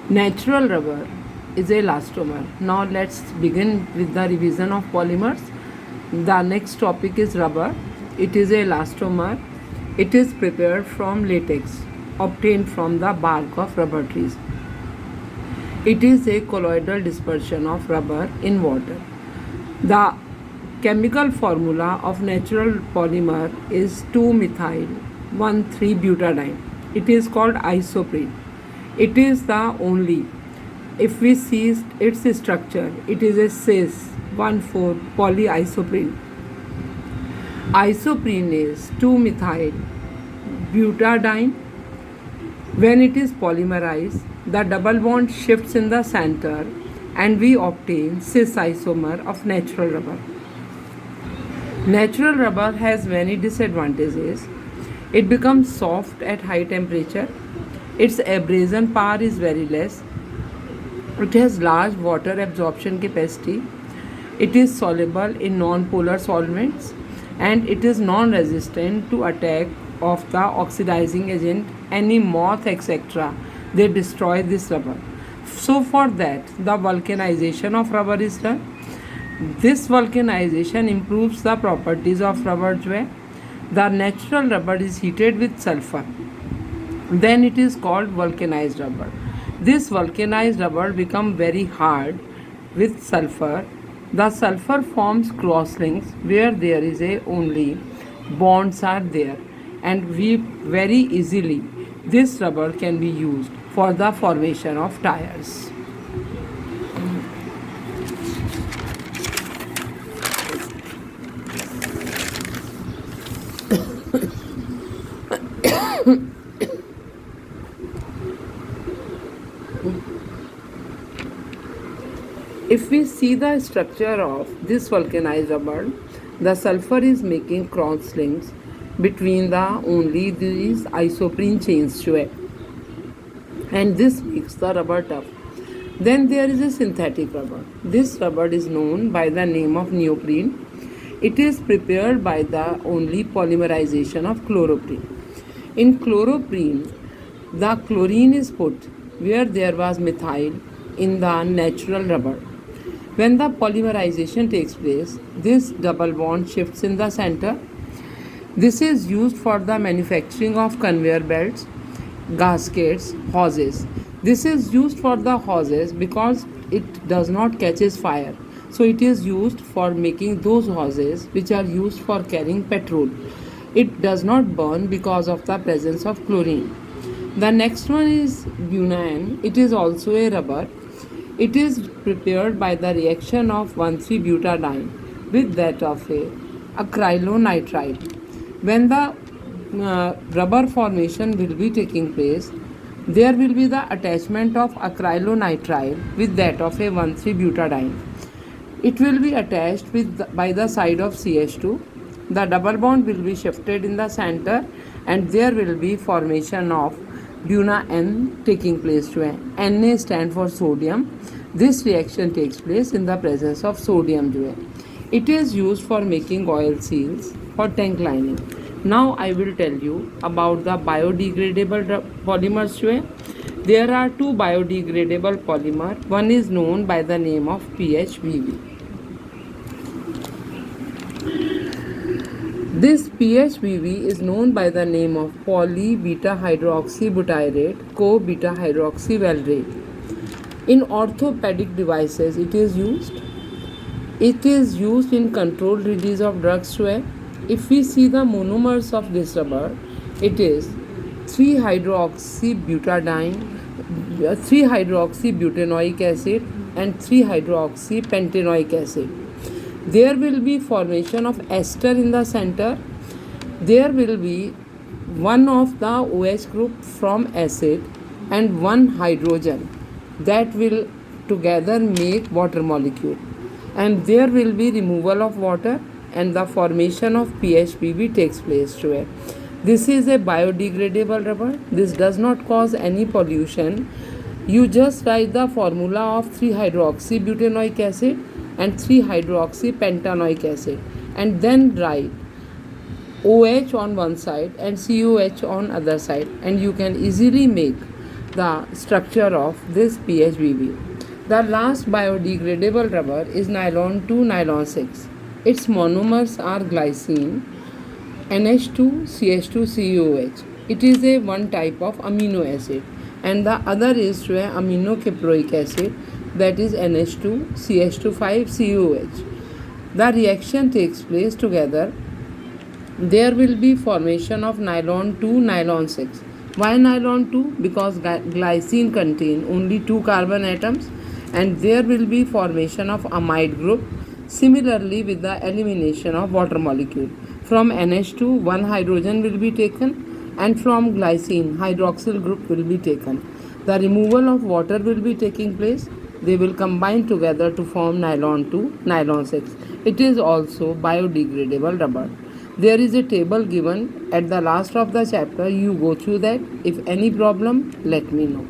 Natural rubber is a elastomer. Now let's begin with the revision of polymers. The next topic is rubber. It is a elastomer. It is prepared from latex obtained from the bark of rubber trees. It is a colloidal dispersion of rubber in water. The chemical formula of natural polymer is 2-methyl 1,3-butadiene. It is called isoprene. It is the only. If we see its structure, it is a cis 1,4 polyisoprene. Isoprene is 2-methyl butadiene. When it is polymerized, the double bond shifts in the center and we obtain cis isomer of natural rubber. Natural rubber has many disadvantages. It becomes soft at high temperature. Its abrasion power is very less. It has large water absorption capacity. It is soluble in non-polar solvents and it is non-resistant to attack of the oxidizing agent, any moth, etc. They destroy this rubber. So for that, the vulcanization of rubber is done. This vulcanization improves the properties of rubber जो है. The natural rubber is heated with sulfur. Then it is called vulcanized rubber. This vulcanized rubber becomes very hard with sulfur. The sulfur forms crosslinks where there is a only bonds are there, and we very easily this rubber can be used for the formation of tires. If we see the structure of this vulcanized rubber, the sulfur is making crosslinks between the only these isoprene chains जो है, and this makes the rubber tough. Then there is a synthetic rubber. This rubber is known by the name of neoprene. It is prepared by the only polymerization of chloroprene. In chloroprene, the chlorine is put where there was methyl in the natural rubber. When the polymerization takes place, this double bond shifts in the center. This is used for the manufacturing of conveyor belts, gaskets, hoses. This is used for the hoses because it does not catches fire. So it is used for making those hoses which are used for carrying petrol. It does not burn because of the presence of chlorine. The next one is butane. It is also a rubber. It is prepared by the reaction of 1,3-butadiene with that of a acrylonitrile. When the rubber formation will be taking place, there will be the attachment of acrylonitrile with that of a 1,3-butadiene. It will be attached by the side of CH2. The double bond will be shifted in the center and there will be formation of buna N taking place जो है. Na stand for sodium. This reaction takes place in the presence of sodium जो है. It is used for making oil seals for tank lining. Now I will tell you about the biodegradable polymers जो है. There are two biodegradable polymer. One is known by the name of PHBV. This PHBV is known by the name of poly-beta-hydroxybutyrate co-beta-hydroxyvalerate. In orthopedic devices it is used. It is used in controlled release of drugs. If we see the monomers of this rubber, it is 3-hydroxybutanoic acid and 3-hydroxypentanoic acid. There will be formation of ester in the center. There will be one of the OH group from acid and one hydrogen that will together make water molecule, and there will be removal of water and the formation of PHBV takes place to it. This is a biodegradable rubber. This does not cause any pollution. You just write the formula of 3-hydroxybutanoic acid and 3-hydroxypentanoic acid and then write OH on one side and COH on other side, and you can easily make the structure of this PHBB. The last biodegradable rubber is nylon 2 nylon 6. Its monomers are glycine, NH2, CH2, COOH. It is a one type of amino acid, and the other is to a aminocaproic acid, that is NH2, CH2, 5, COOH. The reaction takes place together. There will be formation of nylon 2 nylon 6. Why nylon 2? Because glycine contain only 2 carbon atoms, and there will be formation of amide group. Similarly, with the elimination of water molecule, from NH2 one hydrogen will be taken, and from glycine hydroxyl group will be taken. The removal of water will be taking place. They will combine together to form nylon 2 nylon 6. It is also biodegradable rubber. There is a table given at the last of the chapter. You go through that. If any problem, let me know.